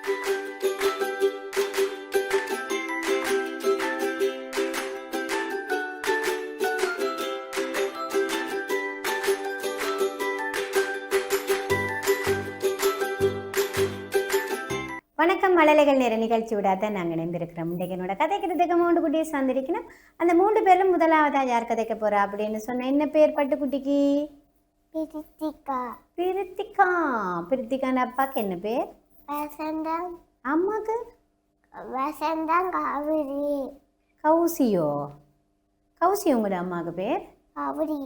வணக்கம். மழலைகள் நேர நிகழ்ச்சியோட தான் நாங்கள் இணைந்திருக்கிறோம். இன்றைக்கு என்னோட கதைக்கிறதுக்கு 3 குட்டியை சந்திருக்கணும். அந்த 3 பேரும் முதலாவதா யார் கதைக்க போறா அப்படின்னு சொன்ன என்ன பேர் பட்டுக்குட்டிக்கு? பிரித்திகா. பிரித்திகா. பிரித்திகான அப்பாக்கு என்ன பேர்? வசந்தம். அம்மாக்கு? வசந்தம் கௌரி. கௌசியோ? கௌசி உங்களோட அம்மாவுக்கு பேர்? கௌரி.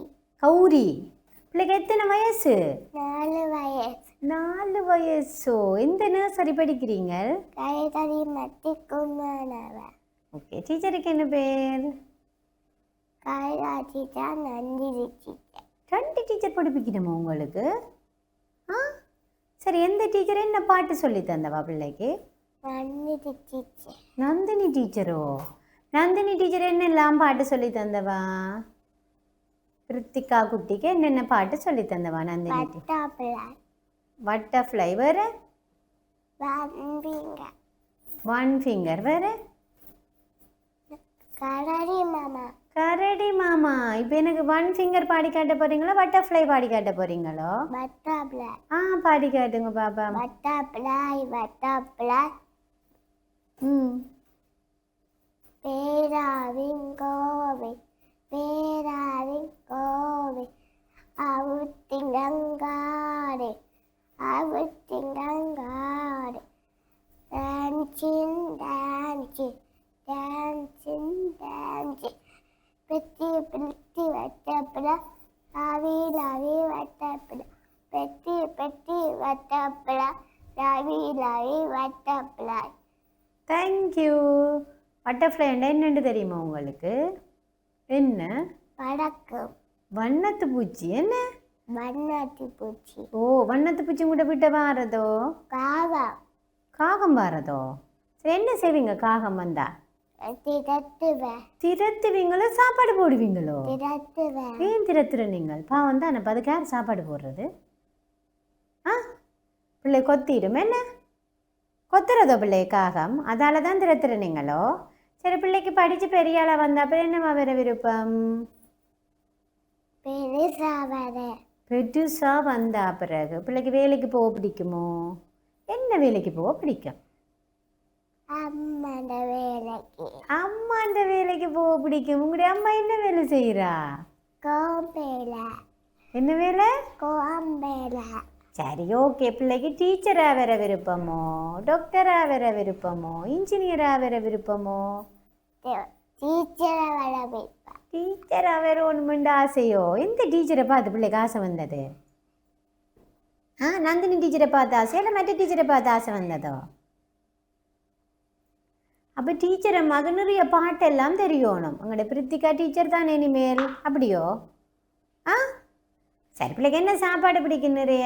கௌரி. பிள்ளைக்கு எத்தனை வயசு? 4 வயசு. 4 வயசோ? எந்த நர்சரி படிக்கிறீங்க? கைதறி மத்திக்குமானவ. ஓகே. டீச்சருக்கு என்ன பேர்? கைராட்சிச்சா நந்திரி டீச்சர். 2 டீச்சர் படிப்பிக்கணுமா உங்களுக்கு? சரி, எந்த டீச்சர் என்ன பாட்டு சொல்லி தந்தவா பிள்ளைக்கு? நந்தினி டீச்சர். நந்தினி டீச்சரோ? நந்தினி டீச்சர் என்னெல்லாம் பாட்டு சொல்லி தந்தவா? பிரித்திகா குட்டிக்கு என்னென்ன பாட்டு சொல்லி தந்தவா நந்தினி? பட்டர்ஃப்ளை. பட்டர்ஃப்ளை வேற? ஒன் ஃபிங்கர் வேற? கரடி மாமா. கரடி மாமா. இப்போ எனக்கு 1 ஃபிங்கர் பாடி காட்ட போறீங்களோ பட்டர்ஃப்ளை பாடி காட்ட போறீங்களோ? பட்டர்ஃப்ளை. பாடி காட்டுங்க பாப்பா. Butterfly butterfly. பேராவின் கோவை பேராவின் கோவை அவுத்திங்கங்காடே அவுத்திங்கங்காடே டான்சிங் டான்சிங் டான்சிங் டான்சிங் பெத்தி பெத்தி வட்டப்பட லாவி லாவி வட்டப்பட பெத்தி பெத்தி வட்டப்பட லாவி லாவி வட்டப்பட. தேங்க்யூ. பட்டர்ஃப்ளைன்னா என்னென்னு தெரியுமா உங்களுக்கு? என்ன? படக்கம். வண்ணத்து பூச்சி. என்ன வண்ணத்து பூச்சி? ஓ, வண்ணத்து பூச்சி கூட விட்ட வாரதோ? காகம். காகம் வாரதோ? சரி, என்ன செய்வீங்க காகம் வந்தா? திரட்டுவேன். திரத்துவீங்களோ சாப்பாடு போடுவீங்களோ? திரட்டுவேன். ஏன் திரத்துற நீங்கள்? பாவம் தான். அப்போ அதுக்கு யார் சாப்பாடு போடுறது? பிள்ளை கொத்திடும். என்ன கொத்துறதோ பிள்ளை காகம்? அதால தான் திரத்துற நீங்களோ? சரி, பிள்ளைக்கு படித்து பெரிய ஆளா வந்தா அப்புறம் என்னவா வேற விருப்பம்? பெருசா வந்தா பிறகு பிள்ளைக்கு வேலைக்கு போக பிடிக்குமோ? என்ன வேலைக்கு போக பிடிக்கும்? அம்மாண்ட வேலைக்கு. அம்மாண்ட வேலைக்கு போக பிடிக்கும். உங்களுடைய அம்மா என்ன வேலை செய்யறா? கோம்பேல. என்ன வேலை? கோம்பேல. சரி, ஓகே. பிள்ளைக்கு டீச்சராக வேற விருப்பமோ, டாக்டராக வேற விருப்பமோ, இன்ஜினியராக வேற விருப்பமோ? டீச்சரை வர வைப்பா. டீச்சராக வேற ஒன்றுமெண்டு ஆசையோ? எந்த டீச்சரை பார்த்து பிள்ளைக்கு ஆசை வந்தது? நந்தினி டீச்சரை பார்த்து ஆசை இல்லை மற்ற டீச்சரை பார்த்து ஆசை வந்ததோ? அப்போ டீச்சரை மக நிறைய பாட்டெல்லாம் தெரியணும். உங்களோட பிரித்திகா டீச்சர் தானே இனிமேல்? அப்படியோ? சரி, பிள்ளைக்கு என்ன சாப்பாடு பிடிக்கும் நிறைய?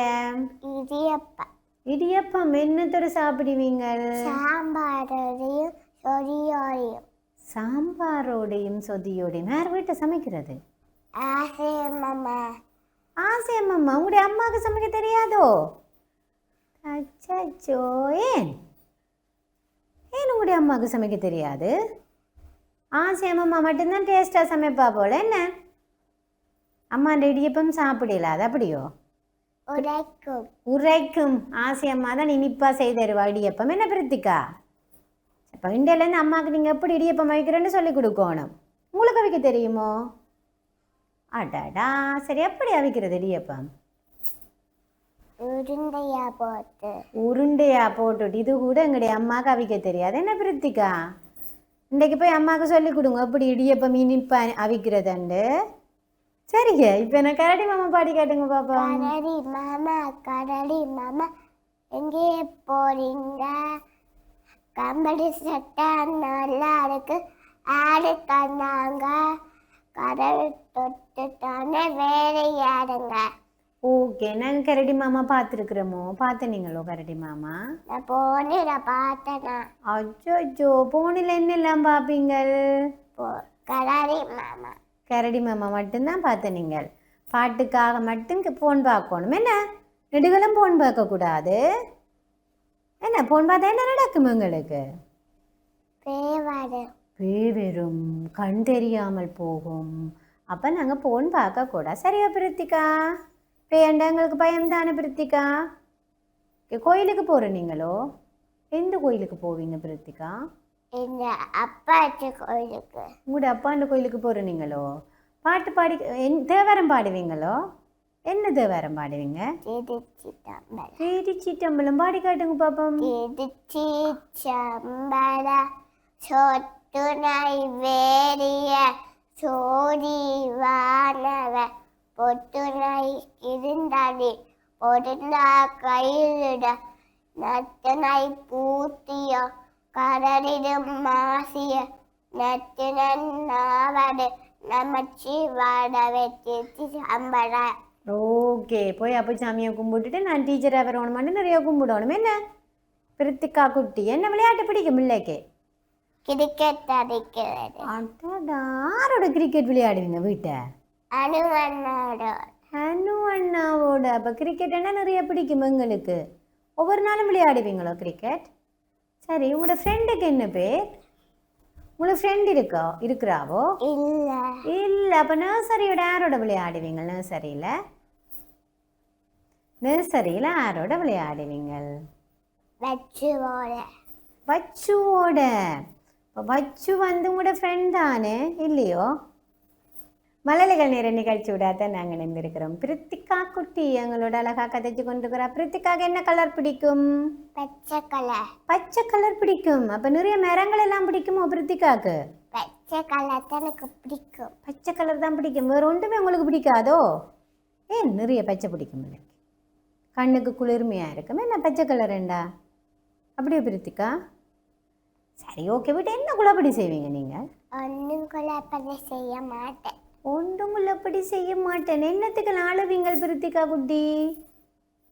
இடியப்பம். இடியப்பம் என்னத்தோட சாப்பிடுவீங்க? சாம்பாரோடையும் சொதியோடையும். சாம்பாரோடையும் சொதியோடையும். யார் வீட்டை சமைக்கிறது? ஆசையம்மா. ஆசையம்மா. உங்களுடைய அம்மாவுக்கு சமைக்க தெரியாதோ? அச்சோ. ஏன் ஏன் உங்களுடைய அம்மாவுக்கு சமைக்க தெரியாது? ஆசையம்மா மட்டும்தான் டேஸ்டாக சமைப்பா போல. என்ன அம்மாண்ட இடியப்பம் சாப்பிடல? அது அப்படியோ? உரைக்கும். உரைக்கும். ஆசையம்மா தான் இனிப்பா செய்தருவா இடியப்பம். என்ன பிரித்திகா? இப்போ இண்டியிலேருந்து அம்மாவுக்கு நீங்கள் எப்படி இடியப்பம் வைக்கிறேன்னு சொல்லி கொடுக்கணும். உங்களுக்கு அவிக்க தெரியுமோ? அடாடா. சரி, எப்படி அவிக்கிறது இடியப்பம்? உருண்டையா போட்டு. உருண்டையா போட்டுட்டு இது கூட எங்களுடைய அம்மாவுக்கு அவிக்க தெரியாது. என்ன பிரித்திகா? இன்றைக்கு போய் அம்மாவுக்கு சொல்லி கொடுங்க எப்படி இடியப்பம் இனிப்பா அவிக்கிறதுண்டு. சரிங்க. இப்போ என்ன கரடி மாமா பாடி காட்டுங்க பாப்பா. கரடி மாமா கரடி மாமா எங்கே போறீங்க? கம்பளி சட்டை நல்லா இருக்கு ஆடு தந்தாங்க. கரடி தொட்டு தானே வேலையாடுங்க. ஓகே. நாங்கள் கரடி மாமா பார்த்துருக்குறோமோ? பார்த்தனீங்களோ கரடி மாமா? நான் போனில பார்த்தேனா. அச்சோ. போனில் என்னெல்லாம் பார்ப்பீங்க? கரடி மாமா. கரடி மாமா மட்டும்தான் பார்த்த நீங்கள். பாட்டுக்காக மட்டும் ஃபோன் பார்க்கணும். என்ன நெடுகளும் ஃபோன் பார்க்கக்கூடாது. என்ன போன் பார்த்தா என்ன நடக்கும் உங்களுக்கு? பேவாடு பேவரும் கண் தெரியாமல் போகும். அப்போ நாங்கள் போன் பார்க்க கூட சரியா பிரித்திகா? பேண்டா எங்களுக்கு பயம் தானே பிரித்திகா? கோயிலுக்கு போகிற நீங்களோ? எந்த கோயிலுக்கு போவீங்க பிரித்திகா? எங்க அப்பாச்சி கோயிலுக்கு. உங்களோட அப்பாண்ட கோயிலுக்கு போகிற நீங்களோ? பாட்டு பாடி தேவாரம் பாடுவீங்களோ? என்ன தேவாரம் பாடுவீங்க? திருச்சிட்டம்பலம் பாடி காட்டுங்க பாப்போம். திருச்சிச்சம்பல சொட்டுனை வேறிய சோதி வானவ பொட்டுனை இருந்தடி பொருந்தா கையிலிட நத்தனை பூத்திய கடலிடும் மாசிய நத்தினன் நாவடு நமச்சி வாடவை திருச்சி அம்பல. ஓகே, போய் அப்போ சாமியை கும்பிட்டுட்டு நான் டீச்சராக வரணுமான்னு நிறைய கும்பிடணும். என்ன பிரித்திகா குட்டி, என்ன விளையாட்டு பிடிக்கும் பிள்ளைக்கு? கிரிக்கெட் அடிக்கிறது. அடடா, யாரோட கிரிக்கெட் விளையாடுவீங்க வீட்டை? அனுமனோட. அனு அண்ணாவோட. அப்போ கிரிக்கெட் என்ன நிறைய பிடிக்கும் எங்களுக்கு. ஒவ்வொரு நாளும் விளையாடுவீங்களோ கிரிக்கெட்? சரி, உங்களோட ஃப்ரெண்டுக்கு என்ன பேர்? உங்களுக்கு ஃப்ரெண்ட் இருக்கிறாவோ? இல்ல இல்ல. அப்ப நர்சரியோட யாரோட விளையாடுவீங்க? நர்சரியில யாரோட விளையாடுவீங்க? வச்சுவோட. வச்சுவோட. வச்சு வந்து உங்களோட ஃப்ரெண்ட் தானே இல்லையோ? மழலைகள் நேர நிகழ்ச்சி விடாதான் நாங்கள் நின்றுருக்கிறோம். பிரித்திகா குட்டி எங்களோட அழகா கதைச்சு கொண்டிருக்கிறா. பிரித்திகாக்கு என்ன கலர் பிடிக்கும்? பச்சை கலர். பச்சை கலர் பிடிக்கும். அப்ப நிறைய மரங்கள் எல்லாம் பிடிக்குமோ பிரித்திகாக்கு? பச்சை கலர் தான் எனக்கு பிடிக்கும். பச்சை கலர் தான் பிடிக்கும். வேற ஒன்றுமே உங்களுக்கு பிடிக்காதோ? ஏன் நிறைய பச்சை பிடிக்கும் உங்களுக்கு? கண்ணுக்கு குளிர்மையா இருக்கும். என்ன பச்சை கலருண்டா? அப்படியே பிரித்திகா? சரி, ஓகே. விட்டு என்ன குழப்படி செய்வீங்க நீங்க? ஒன்றும் குழப்படி செய்ய மாட்டேன். ஒன்றும் குழப்படி செய்ய மாட்டேன். என்னத்துக்கு அழுவீங்க பிரித்திகா குட்டி?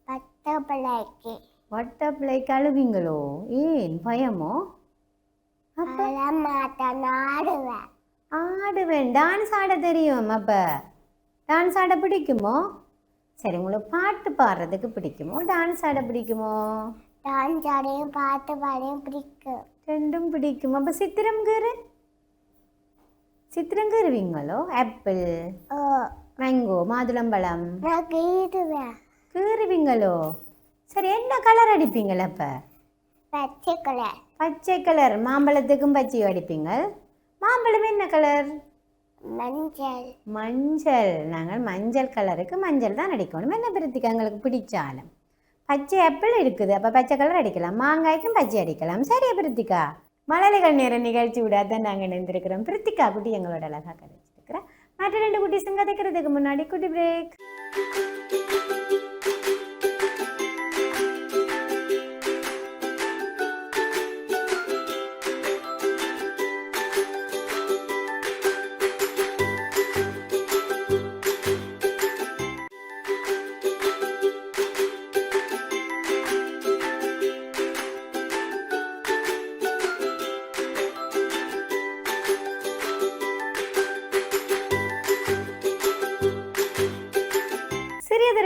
பட்டப்பிள்ளைக்கு. வட்டப்பிள்ளைக்கு அழுவீங்களோ? ஏன் பயமோ? மாட்டேன், ஆடுவேன். ஆடுவேன். டான்ஸ் ஆட தெரியும். அப்ப டான்ஸ் ஆட பிடிக்குமோ? சரி, உங்களுக்கு பாட்டு பாடுறதுக்கு பிடிக்குமோ டான்ஸ் ஆட பிடிக்குமோ? டான்ஸ் ஆடையும் பாட்டு பாடையும் பிடிக்கும். ரெண்டும் பிடிக்கும். அப்போ சித்திரம் கீறுவீங்களோ? ஆப்பிள், மேங்கோ, மாதுளம்பழம் நான் கீறுவேன். கீறுவீங்களோ? சரி, என்ன கலர் அடிப்பீங்களா? அப்போ பச்சை கலர். பச்சை கலர். மாம்பழத்துக்கும் பச்சையும் அடிப்பீங்க. மாம்பழம் என்ன கலர்? மஞ்சள். மஞ்சள். நாங்கள் மஞ்சள் கலருக்கு மஞ்சள் தான் அடிக்கணும். என்ன பிரித்திகா எங்களுக்கு பிடிச்சாலும். பச்சை ஆப்பிள் இருக்குது, அப்போ பச்சை கலர் அடிக்கலாம். மாங்காய்க்கும் பச்சை அடிக்கலாம். சரியா பிரித்திகா? மழலைகள் நேர நிகழ்ச்சி விடாதான் நாங்கள் நினைந்திருக்கிறோம். பிரித்திகா குட்டி எங்களோட அழகாக கதைச்சிருக்கிறேன். மற்ற 2 குட்டி கதைக்கிறதுக்கு முன்னாடி குட்டி பிரேக்.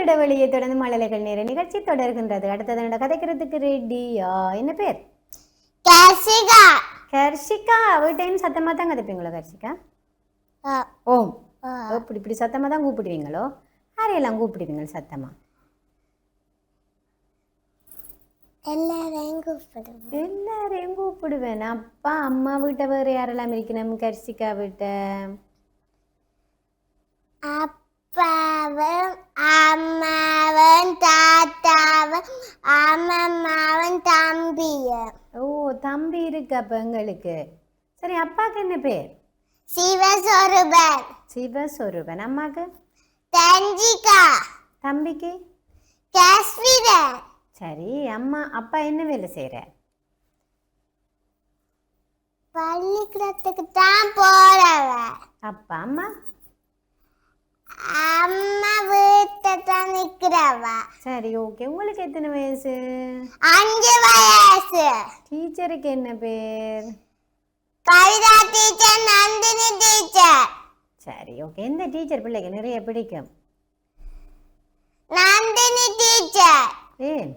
இடைவெளியை தொடர்ந்து மழலைகள் நேர நிகழ்ச்சி தொடர்கின்றது. அடுத்தது கதைக்கிறதுக்கு ரெடியா? என்ன பேர்? கர்ஷிகா. கர்ஷிகா. ஒரு டைம் சத்தமா தான் கதைப்பீங்களோ கர்ஷிகா? ஓம். இப்படி சத்தமா தான் கூப்பிடுவீங்களோ? யாரையெல்லாம் கூப்பிடுவீங்க சத்தமா? எல்லாரையும் கூப்பிடுவேன். அப்பா அம்மா வீட்டை வேறு யாரெல்லாம் இருக்கணும் கர்ஷிகா வீட்டை? அப்பாவும் அம்மாவும் தாத்தாவும் அம்மாவும் தம்பியும். ஓ, தம்பி இருக்கு அப்ப எங்களுக்கு. சரி, அப்பாக்கு என்ன பேர்? சிவஸ்வரூபன். சிவஸ்வரூபன். அம்மாக்கு? தஞ்சிகா. தம்பிக்கு? காஸ்விரன். சரி, அம்மா அப்பா என்ன வேலை செய்யற? பள்ளிக்கூடத்துக்கு தான் போறவ. அப்பா? அம்மா? அம்மா வீட்டை தான் நிக்கிறவ. சரி, ஓகே. உங்களுக்கு எத்தனை வயசு? 5 வயசு. டீச்சருக்கு என்ன பேர்? Kavitha teacher, Nandini teacher. சரி, ஓகே. எந்த டீச்சர் பிள்ளைக்கு நிறைய பிடிக்கும்? நந்தினி டீச்சர். ஏன்?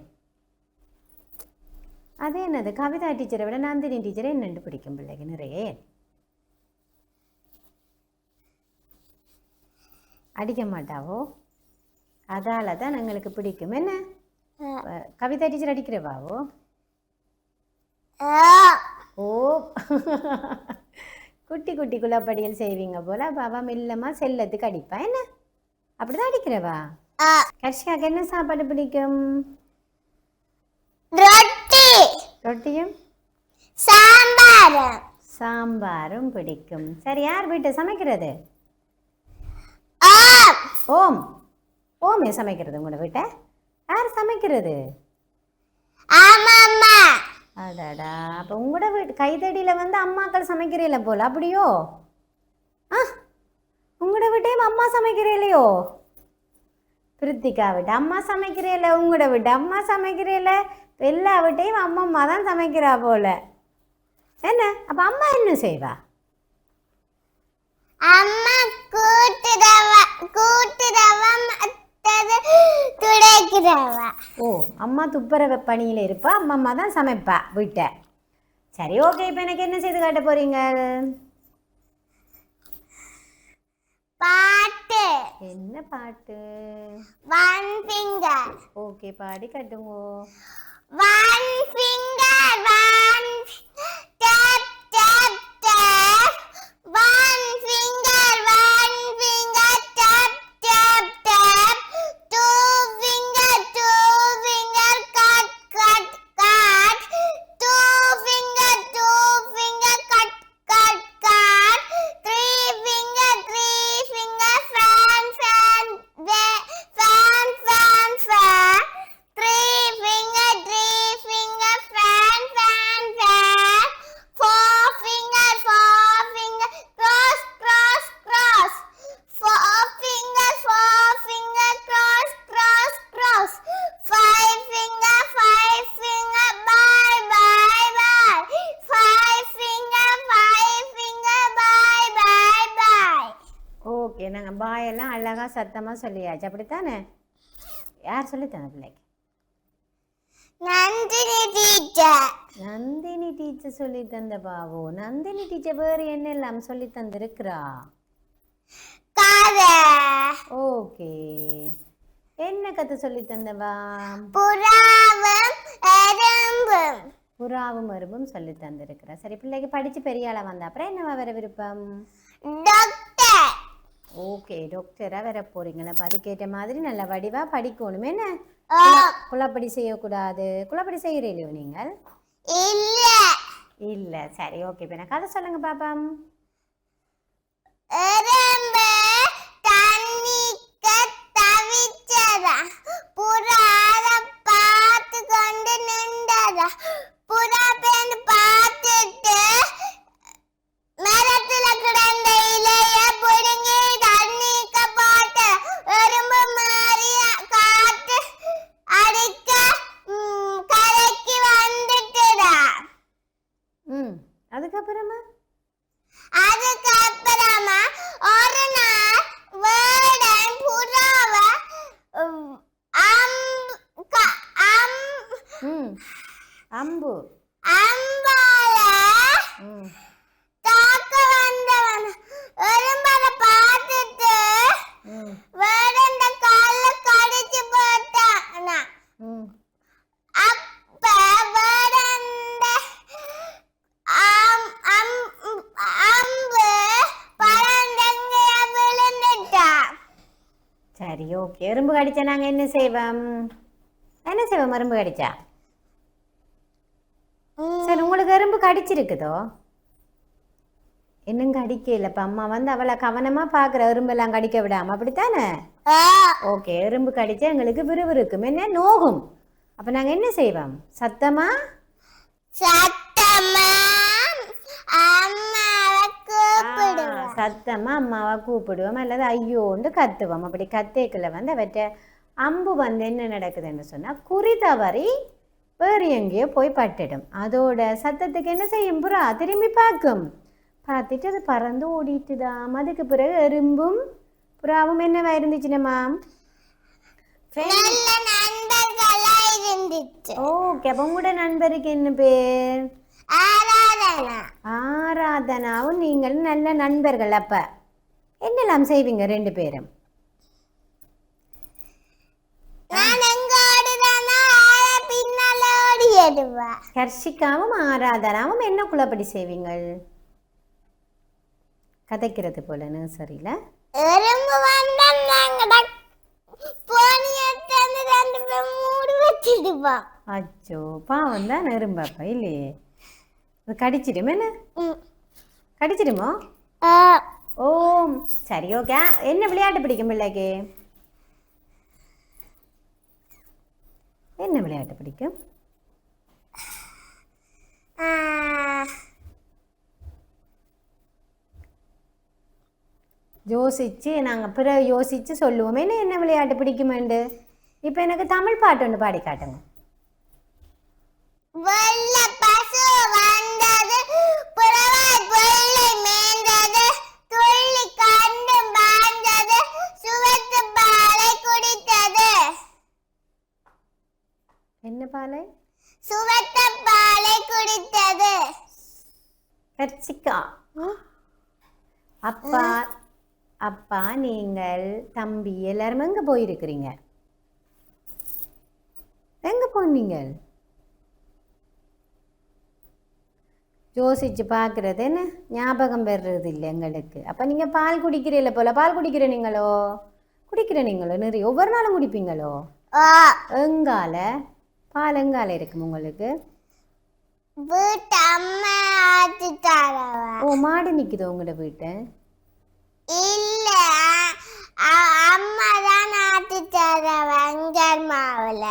அது என்னது கவிதா டீச்சரை விட நந்தினி டீச்சரை என்னென்று பிடிக்கும் பிள்ளைக்கு நிறைய அடிக்க மாட்டாவோ அதால தான் எங்களுக்கு பிடிக்கும் என்ன கவிதா டீச்சர் அடிக்கிறவாவோ ஓ குட்டி குட்டி குளப்படியல் செய்வீங்க போல பாபா மெல்லமாக செல்லத்துக்கு அடிப்பா என்ன அப்படிதான் அடிக்கிறவா கர்ஷிகாக்கு என்ன சாப்பாடு பிடிக்கும் ரொட்டியும் சாம்பாரும் பிடிக்கும் சரி யார் வீட்டை சமைக்கிறது ஓம் ஓமே சமைக்கிறது உங்களோட வீட்டை யார் சமைக்கிறது அடடா அப்போ உங்களோட வீட்டு கைத்தடியில் வந்து அம்மாக்கள் சமைக்கிறீல்ல போல அப்படியோ உங்களோட வீட்டையும் அம்மா சமைக்கிறீல்லையோ பிரித்திகா விட்டு அம்மா சமைக்கிறீல்ல உங்களோட வீட்டு அம்மா சமைக்கிறீல்ல எல்லா வீட்டையும் அம்மா தான் சமைக்கிறா போல என்ன அப்போ அம்மா என்ன செய்வா அம்மா துடைக்கிறவா ஓ அம்மா துப்புரவு பணியில் இருப்பா அம்மா தான் சமைப்பா வீட்டை சரி ஓகே இப்போ எனக்கு என்ன செய்து காட்ட போறீங்க பாட்டு என்ன பாட்டு ஒன் ஃபிங்கர் ஓகே பாடி காட்டுங்க one finger one tap tap tap one finger tap tap tap two finger cut cut cut two finger cut cut cut three finger fan fan fan fan fan three finger fan fan fan four finger cross cross cross four finger cross cross cross five finger bye bye bye five finger bye bye bye okay நாங்கள் பாயெல்லாம் அழகாக சத்தமாக சொல்லியாச்சு அப்படித்தானே யார் சொல்லித்தாங்க பிள்ளைக்கு Nandini teacher Nandini teacher சொல்லி தந்த பாவோ நந்தினி டீச்சர் வேறு என்னெல்லாம் சொல்லி தந்திருக்கிறா கதை ஓகே என்ன கதை சொல்லி தந்தவா புறாவும் எறும்பும் புறாவும் எறும்பும் சொல்லி தந்திருக்கிறா சரி பிள்ளைக்கு படித்து பெரிய ஆளாக வந்த அப்புறம் என்னவா வர விருப்பம் டாக்டர் ஓகே டாக்டராக வர போறீங்களா அப்போ அதுக்கேற்ற மாதிரி நல்ல வடிவாக படிக்கணும் என்ன குளப்படி செய்யக்கூடாது குளப்படி செய்கிறீங்களோ நீங்கள் இல்ல இல்லை சரி ஓகே இப்போ நான் கதை சொல்லுங்க பாப்பா எறும்பு தண்ணிக்கு தவிச்சதா புறா அதை பார்த்து கொண்டு நின்றதா புறா பேருந்து பார்த்துட்டு மரத்துல கிடந்த இலைய புடுங்கி தண்ணிக்க போட்டு எறும்பு மாறி காத்து அடிக்க கரைக்கு வந்துட்டுடா அதுக்கப்புறமா அதுக்கப்புறமா ஒரு நாள் வேடன் புறாவை அம்பு அம்பால தாக்க வந்தவன் எறும்பரை பார்த்துட்டு வேடன் கால கடிச்சு போட்டான் அப்ப வேடன் அம்பு பழந்தங்கைய விழுந்துட்டான் சரி ஓகே எறும்பு கடிச்சா நாங்கள் என்ன செய்வோம் எறும்பு கடிச்சா சரி உங்களுக்கு எறும்பு கடிச்சிருக்குதோ இன்னும் கடிக்கல இப்போ அம்மா வந்து அவளை கவனமாக பார்க்குற எறும்பெல்லாம் கடிக்க விடாம அப்படித்தானே ஓகே எறும்பு கடிச்சா எங்களுக்கு விறுவிறுக்கும் என்ன நோகும் அப்போ நாங்கள் என்ன செய்வோம் சத்தமா சத்தமாக அம்மாவை கூப்பிடுவோம் அல்லது ஐயோண்டு கத்துவோம் அப்படி கத்தேக்கில் வந்து அவற்றை அம்பு வந்து என்ன நடக்குதுன்னு சொன்னால் குறி தவறி வேறு எங்கேயோ போய் பட்டுடும் அதோட சத்தத்துக்கு என்ன செய்யும் புறா திரும்பி பார்க்கும் பார்த்துட்டு அது பறந்து ஓடிட்டுதாம் அதுக்கு பிறகு எறும்பும் புறாவும் என்னவா இருந்துச்சுனம்மா வந்துச்சு. ஓகே, அப்போ உங்களோட நண்பருக்கு என்ன பேர்? ஆராதனா. ஆராதனாவும் நீங்களும் நல்ல நண்பர்கள். அப்ப என்னெல்லாம் செய்வீங்க ரெண்டு பேரும்? நான் எங்க ஓடுறேன்னா பின்னால ஓடி எடுவா. கர்ஷிகாவும் ஆராதனாவும் என்ன குழப்படி செய்வீங்க? கதைக்கிறது போல நர்சரியில் எறும்பு வந்தா நாங்க போனி எடுத்து அந்த ரெண்டு பேரும் மூடி வச்சிடுவா. அச்சோ, பாவம் தான் நெரும்பாப்பா இல்லையே. அது கடிச்சிடும் என்ன? கடிச்சிடுமோ? ஓ சரி, ஓகே. என்ன விளையாட்டு பிடிக்கும் பிள்ளைக்கு? என்ன விளையாட்டு பிடிக்கும்? யோசிச்சு நாங்கள் பிறகு யோசிச்சு சொல்லுவோம் என்ன என்ன விளையாட்டு பிடிக்குமெண்டு. இப்போ எனக்கு தமிழ் பாட்டு ஒன்று பாடி காட்டுங்க. வெள்ளை பசு வந்தது, புறவாய் வெள்ளை மேய்ந்தது, துள்ளி கண்டு பாய்ந்தது, சுவைத்து பாலை குடித்தது. என்ன பாலை? சுவைத்த பாலை குடித்தது. கர்ச்சிக்கா. அப்பா அப்பா நீங்கள் தம்பி எல்லாரும் எங்கே போயிருக்கிறீங்க? எங்கே போனீங்க? யோசிச்சு பார்க்குறது என்ன ஞாபகம் பெறுறது இல்லை எங்களுக்கு. அப்போ நீங்கள் பால் குடிக்கிறீல்ல போல. பால் குடிக்கிற நீங்களோ? குடிக்கிற நீங்களோ? நிறைய ஒவ்வொரு நாளும் குடிப்பீங்களோ? எங்கால பால் எங்கால இருக்கும் உங்களுக்கு? வீட்டு அம்மா ஆத்தி தரவா. ஓ, மாடு நிற்குதோ உங்களோட வீட்டை? இல்ல, அம்மா தான் ஆத்தி தரவா அங்கர் மாவுல.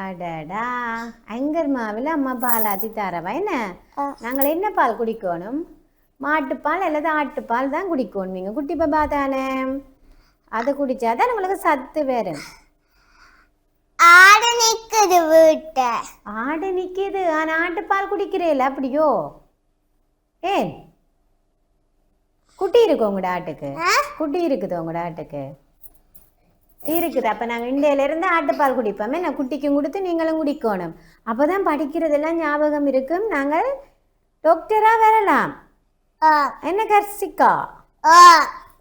அடடா, அங்கர் மாவில் அம்மா பால் ஆற்றி தரவா என்ன? நாங்கள் என்ன பால் குடிக்கணும்? மாட்டுப்பால் அல்லது ஆட்டுப்பால் தான் குடிக்கணும். நீங்கள் குட்டி பாப்பா தானே, அதை குடித்தாதான் நம்மளுக்கு சத்து வேறு. ஆடு நிக்குது வீட்ட. ஆடு நிற்கிது, ஆனால் ஆட்டுப்பால் குடிக்கிறேல அப்படியோ? ஏன் குட்டி இருக்கு உங்களோட ஆட்டுக்கு? குட்டி இருக்குது உங்களோட ஆட்டுக்கு? இருக்குது. அப்போ நாங்கள் இந்தியிலேருந்து ஆட்டுப்பால் குடிப்போமே, நான் குட்டிக்கும் கொடுத்து நீங்களும் குடிக்கணும். அப்போ தான் படிக்கிறதெல்லாம் ஞாபகம் இருக்கும். நாங்கள் டாக்டராக வரலாம். என்ன கர்ஷிகா?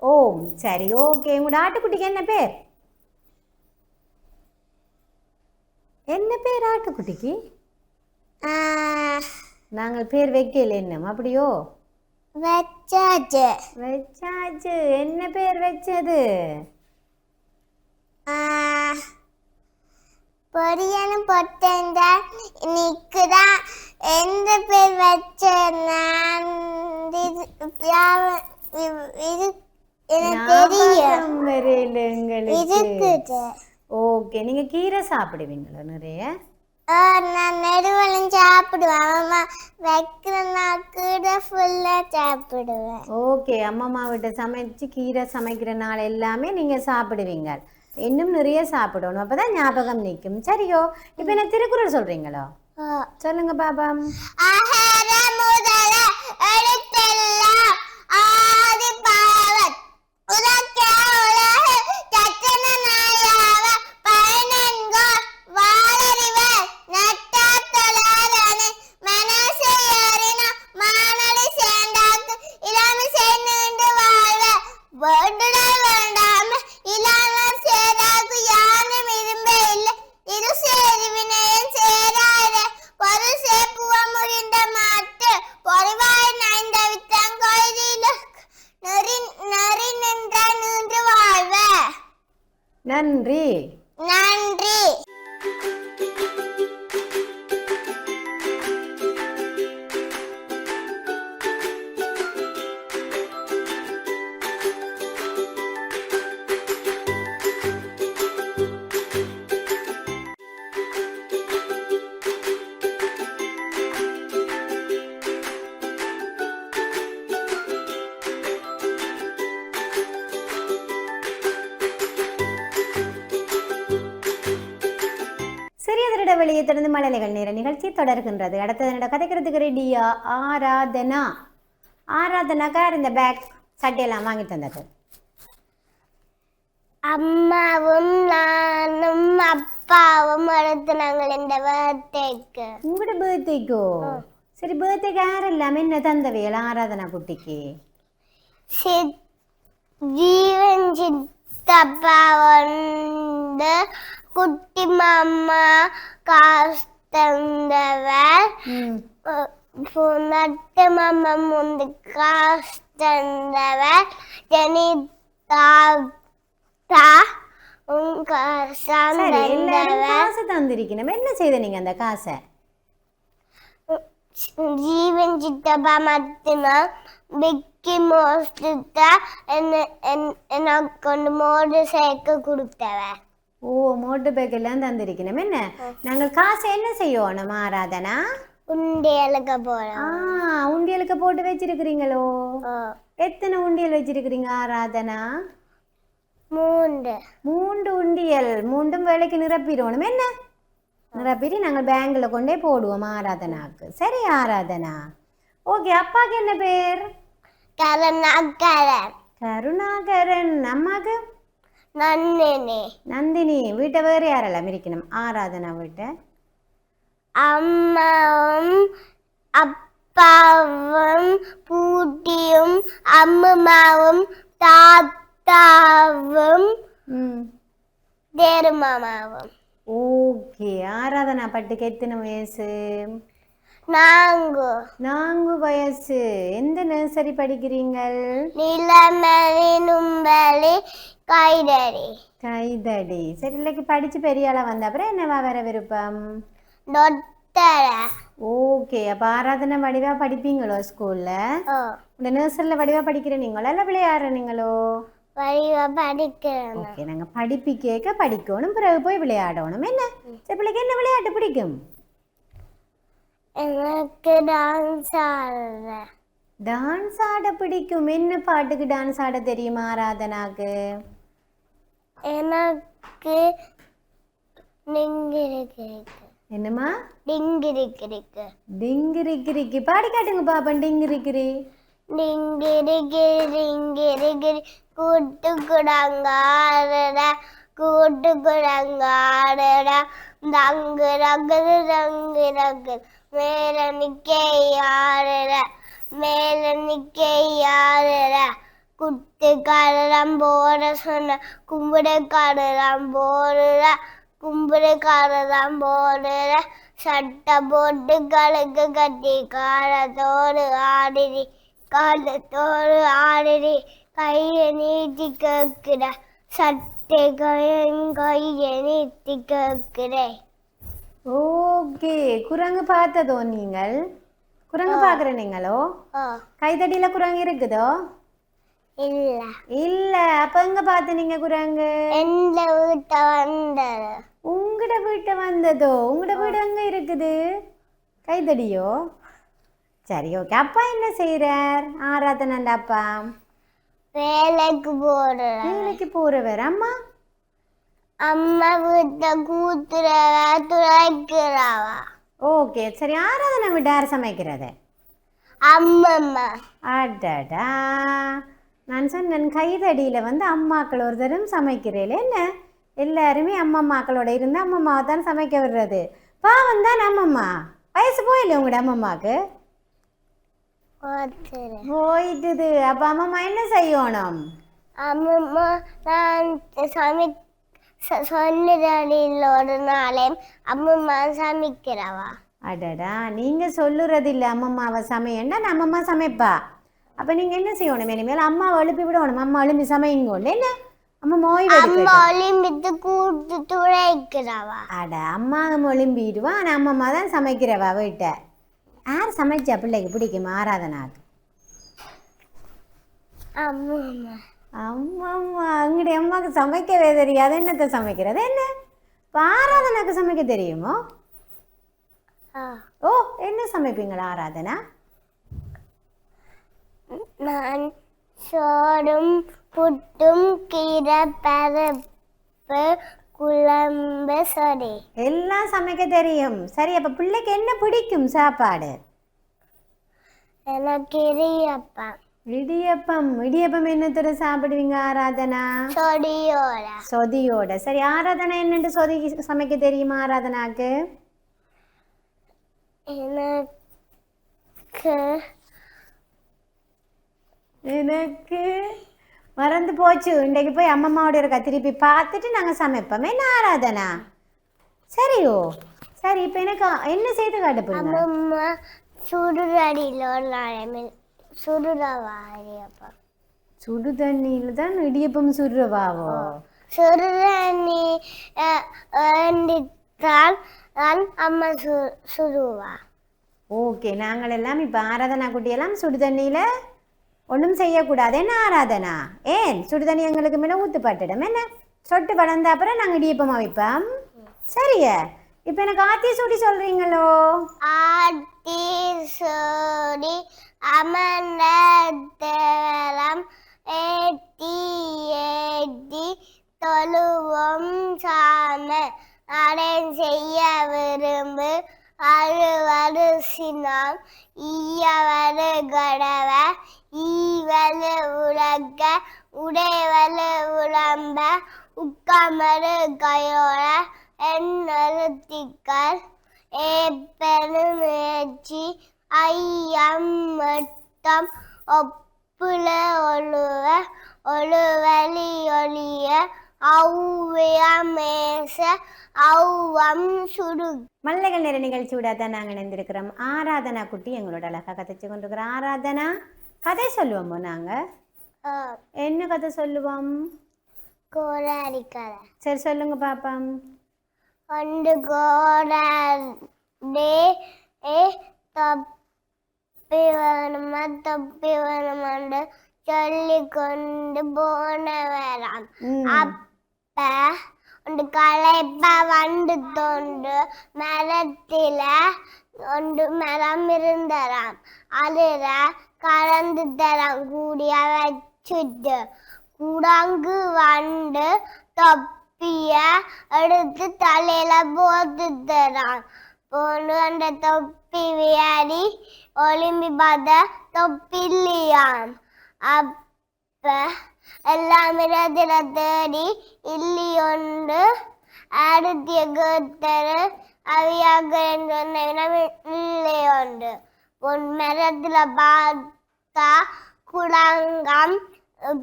ஓ சரி, ஓகே. உங்களோட ஆட்டுக்குட்டிக்கு என்ன பேர்? என்ன பேர் ஆட்டுக்குட்டிக்கு? நாங்கள் பேர் வைக்கல என்னம் அப்படியோ? வச்சாச்சு. வச்சாச்சு. என்ன பேர் வச்சது? பொரியனு பொட்டா நிக்குதா. எந்த பேர் வச்ச நான் எங்களுக்கு. ஓகே, நீங்க கீரை சாப்பிடுவீங்களா நிறைய? நான் நெடுவலும் சாப்பிடுவேன். அம்மா வைக்கிறனா கீரை ஃபுல்லா சாப்பிடுவேன். ஓகே, அம்மா வீட்டை சமைச்சு கீரை சமைக்கிற நாள் எல்லாமே நீங்க சாப்பிடுவீங்க. இன்னும் நிறைய சாப்பிடணும், அப்பதான் ஞாபகம் நிற்கும். சரியோ? இப்போ என்ன திருக்குறள் சொல்றீங்களோ? சொல்லுங்க பாபா. அகர முதல எழுத்தெல்லாம் ஆதி பகவன் முதற்றே உலகு தத்தன நாயாவ பயனென்கோர் வாளறிவர் நட்டார் தொழாதனை மனசையறின மானடி சேர்ந்தாக்கு இளமிசை நீண்டு வாழ்வ வேண்டுடல் வேண்டாம இளமர் சேராக்கு யானும் இரும்பே இல்லை இரு சேருவினையும் சேராத பொது சேப்புவ முறிந்த மாட்டு பொறிவாய் நைந்த வித்தங் கொய்தில நெறி நெறி நின்ற நின்று வாழ்வ. நன்றி. நன்றி. சிறியதரிட வெளியே திறந்து மழலைகள் நேர நிகழ்ச்சி தொடர்கின்றது. அடுத்தது கதைக்கிறதுக்கு ரெடியா? ஆராதனா. ஆராதனாக்கார் இந்த பேக் சட்டையெல்லாம் வாங்கி தந்தது? அம்மாவும் நானும் அப்பாவும் நடத்துனாங்க இந்த பர்த்டேக்கு. உங்களோட பர்த்டேக்கோ? சரி, பர்த்டேக்கு யாரெல்லாம் என்ன தந்தவையல் ஆராதனா குட்டிக்கு? ஜீவன் சித்தப்பா வந்து குட்டி மாமா காசு தந்தவர். நட்டு மாமா முந்து காசு தந்தவர். ஜெனி தாத்தா சரி, எல்லாரும் காசு தந்திருக்கணும். என்ன செய்த நீங்க அந்த காசை? ஜீவன் சித்தப்பா மட்டுமா விக்கி மோஸ்டா எனக்கு கொண்டு மோட்டர் சைக்கிள் கொடுத்தவ. ஓ, மோட்டர் பைக் எல்லாம் தந்திருக்கணும். என்ன நாங்கள் காசை என்ன செய்யணும் ஆராதனா? உண்டியலுக்கு போறோம். உண்டியலுக்கு போட்டு வச்சிருக்கிறீங்களோ? எத்தனை உண்டியல் வச்சிருக்கிறீங்க ஆராதனா? 3 உண்டியல். 3ம் வேலைக்கு நிரப்பிடணும். என்ன நிரப்பிட்டு நாங்கள் பேங்க்ல கொண்டே போடுவோம் ஆராதனாக்கு. சரி ஆராதனா, ஓகே. அப்பாக்கு என்ன பேர்? கருணாகரன். கருணாகரன். அம்மாக்கு? நந்தினி. வீட்டை வேறு யாரெல்லாம் இருக்கணும் ஆராதனா வீட்டை? அம்மாவும் அப்பாவும் பூட்டியும் அம்மாவும் தாத்தாவும் தேருமாமாவும். ஓகே. ஆராதனா பட்டுக்கு எத்தனை வயசு? 4 வயசு. எந்த நர்சரி படிக்கிறீங்கள்? நிலமணி நும்பலி கைதடி. சரி, இல்லைக்கு படிச்சு பெரிய ஆளா வந்த அப்புறம் என்னவா வர விருப்பம்? ஓகே. அப்ப ஆராதனை வடிவா படிப்பீங்களோ ஸ்கூல்ல? இந்த நர்சரியில வடிவா படிக்கிற நீங்களோ இல்ல விளையாடுற நீங்களோ? படிக்கிறேன். ஓகே, நாங்க படிப்பிக்க படிக்கணும், பிறகு போய் விளையாடணும். என்ன சரி, பிள்ளைக்கு என்ன விளையாட்டு பிடிக்கும்? எனக்கு டான்ஸ் ஆட பிடிக்கும். என்ன பாட்டுக்கு டான்ஸ் ஆட தெரியுமா ஆராதனாக்கு? எனக்கு என்னம்மா? டிங்கிரிக்கிரிக்கு. பாடி காட்டுங்க பாப்பன். டிங்கிரிக்கிரி. டிங்கிரிக்கிரி கூட்டுக்குடங்காடா கூட்டுக்குடங்காடா தங்கு ரகு ரங்கு ரகு மேல நிக்கையாடுற குட்டு காடலாம் போட சொன்ன கும்பிடுக்காரலாம் போடுற சட்டை போட்டு கழுக்கு கட்டி காலத்தோடு ஆடிரி கையை நீட்டி கேட்கிற சட்டை கையை நீட்டி கேட்கிறேன். ஓகே. குரங்கு பார்த்ததோ நீங்கள்? குரங்கு பாக்குற நீங்களோ? கைதடியில குரங்கு இருக்குதோ? இல்ல. அப்ப எங்க பார்த்து நீங்க குரங்கு? உங்களோட வீட்டை வந்ததோ? உங்களோட வீடு எங்க இருக்குது? கைதடியோ? சரி, ஓகே. அப்பா என்ன செய்யறார் ஆராதனண்ட அப்பா? வேலைக்கு போறவர். அம்மா? அம்மா வீட்டை கூத்துறவா துளைக்கிறவா. ஓகே, சரி. ஆராதனை வீட்டு யார் சமைக்கிறது? அம்மம்மா. அடடா, நான் சொன்னேன் கைதடியில வந்து அம்மாக்கள் ஒரு தரம் சமைக்கிறேன். என்ன எல்லாருமே அம்மம்மாக்களோட இருந்து அம்மம்மாவை தான் சமைக்க விடுறது. பாவம் தான் அம்மம்மா. வயசு போயில உங்களோட அம்மம்மாக்கு? போயிட்டுது. அப்ப அம்மம்மா என்ன செய்யணும்? அம்மம்மா நான் சொல்லுறதில்ல ஒரு நாளே அம்மம்மா சமைக்கிறவா. அடடா, நீங்க சொல்லுறது இல்லை அம்மம்மாவை சமையண்டா அம்மம்மா சமைப்பா. அப்ப நீங்க என்ன செய்யணும்? இனிமேல் அம்மாவை எழுப்பி விடணும். அம்மா எழுப்பி சமைங்கோண்டு. என்ன அம்மா ஒலிம்பித்து கூட்டு துளைக்கிறவா. அட, அம்மா ஒலிம்பிடுவா. ஆனா அம்மம்மா தான் சமைக்கிறவா வீட்டை. யார் சமைச்சா பிள்ளைக்கு பிடிக்கும் ஆராதனாக்கு? அம்மம்மா. உங்களுடைய அம்மாவுக்கு சமைக்கவே தெரியாது. என்னத்தை சமைக்கிறது? என்ன ஆராதனாக்கு சமைக்க தெரியுமோ? ஓ, என்ன சமைப்பீங்களா ஆராதனா? நான் சோறும் புட்டும் கீரை பருப்பு குழம்பு சரி எல்லாம் சமைக்க தெரியும். சரி, அப்ப பிள்ளைக்கு என்ன பிடிக்கும் சாப்பாடு? எனக்கு இடியப்பம். இடியப்பம் இடியப்பம் என்னத்தோட சாப்பிடுவீங்க ஆராதனா? சொடியோட. சொதியோட. சரி, ஆராதனா என்னன்னு சொதி சமைக்க தெரியுமா ஆராதனாக்கு? எனக்கு எனக்கு மறந்து போச்சு. இன்றைக்கு போய் அம்மம்மாவோட இருக்கா திருப்பி பார்த்துட்டு நாங்கள் சமைப்போம். என்ன ஆராதனா? சரியோ? சரி, இப்போ எனக்கு என்ன செய்து காட்ட போறீங்க? அம்மம்மா சுடுதடியில் ஒரு நாள் சுடுறவா இடியப்பம். சுடு தண்ணியில் தான் இடியப்பம் சுடுறவாவோ? சுடுதண்ணி வேண்டித்தான் அம்மா சுடுவா. ஓகே, நாங்கள் எல்லாம் இப்போ ஆராதனா குட்டியெல்லாம் சுடு தண்ணியில் ஒன்றும் செய்யக்கூடாது. என்ன ஆராதனா? ஏன் சுடு தண்ணி எங்களுக்கு மேலே ஊற்றுப்பட்டுடும். என்ன சொட்டு வளர்ந்த அப்புறம் நாங்கள் இடியப்பமாக வைப்போம். சரியா? இப்போ எனக்கு ஆத்தி சுடி சொல்கிறீங்களோ? ஆத்தி சோடி அமர்ந்த தேவலம் ஏத்தி ஏத்தி தொழுவோம் சாம அடன் செய்ய விரும்பு அழுவது சினம் ஈயவரு கடவ ஈவலு உலக உடைவலு உடம்ப உக்கமரு கையோட என்னருத்திகள் ஏப்பெரும் முயற்சி ஐயம் மட்டம் ஒப்புல ஒழுவ ஒழுவலி ஒளிய ஔவியமேச ஔவம் சுடு. மல்லைகள் நேர நிகழ்ச்சியோட தான் நாங்கள் இணைந்திருக்கிறோம். ஆராதனா குட்டி எங்களோட அழகாக கதைச்சு கொண்டிருக்கிறோம். ஆராதனா, கதை சொல்லுவோமோ நாங்கள்? என்ன கதை சொல்லுவோம்? கோடாரி கதை. சரி, சொல்லுங்க பாப்பம். ஒன்று கோடாரி தொப்பி வேணுமென்று சொல்லி கொண்டு போனவராம். அப்ப ஒன்று களைப்ப வண்டு தோண்டு மரத்தில ஒன்று மரம் இருந்தராம். அதுல கலந்து தரம் கூடிய வச்சுட்டு குடங்கு வண்டு தொப்பிய எடுத்து தலையில போட்டு தரான். போண்டு அந்த தொப்பி வியாடி ஒலிம்பி பார்த்த தொப்பி இல்லையாம். அப்ப எல்லாம் இடத்துல தேடி இல்லையொன்று அடுத்திய கேட்டரு அவியாக இல்லையொன்று பொன் மரத்துல பார்த்தா குடங்கம்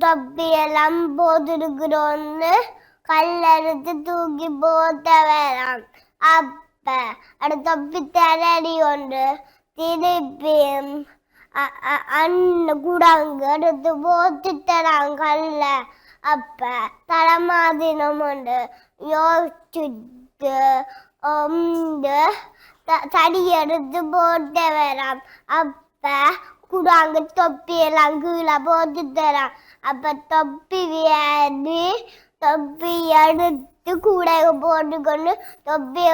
தொப்பியெல்லாம் போட்டுருக்குறோன்னு கல்லெடுத்து தூக்கி போட்ட வேறாம். அப்ப அது தொப்பி தரடி ஒன்று திருப்பியும் குடங்கு எடுத்து போட்டு தரான் கல்ல. அப்ப தரமாதினம் ஒன்று யோசிச்சுட்டு தடி எடுத்து போட்ட வேறாம். அப்ப குடாங்க தொப்பியெல்லாம் கீழே போட்டு தரான். அப்ப தொப்பி வியாதி தொப்பி எடுத்து கூட போட்டுக்கொண்டு தொப்பி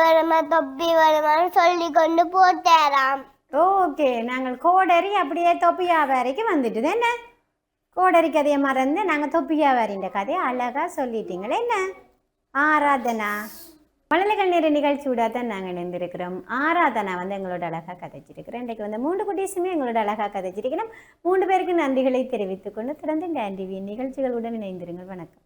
வருமானு சொல்லி கொண்டு போட்டாராம். ஓகே, நாங்கள் கோடரி அப்படியே தொப்பியா வரைக்கும் வந்துட்டுது. என்ன கோடரி கதையை மறந்து நாங்கள் தொப்பியா வரின்ற கதையை அழகாக சொல்லிட்டீங்களே. என்ன ஆராதனா? மழலைகள் நேர நிகழ்ச்சியோட தான் நாங்கள் இணைந்திருக்கிறோம். ஆராதனா எங்களோட அழகாக கதைச்சிருக்கிறோம். இன்றைக்கு 3 குட்டீஸுமே எங்களோட அழகாக கதைச்சிருக்கிறோம். 3 பேருக்கு நன்றிகளை தெரிவித்துக் கொண்டு தொடர்ந்து டான் டிவி நிகழ்ச்சிகளுடன் இணைந்திருங்கள். வணக்கம்.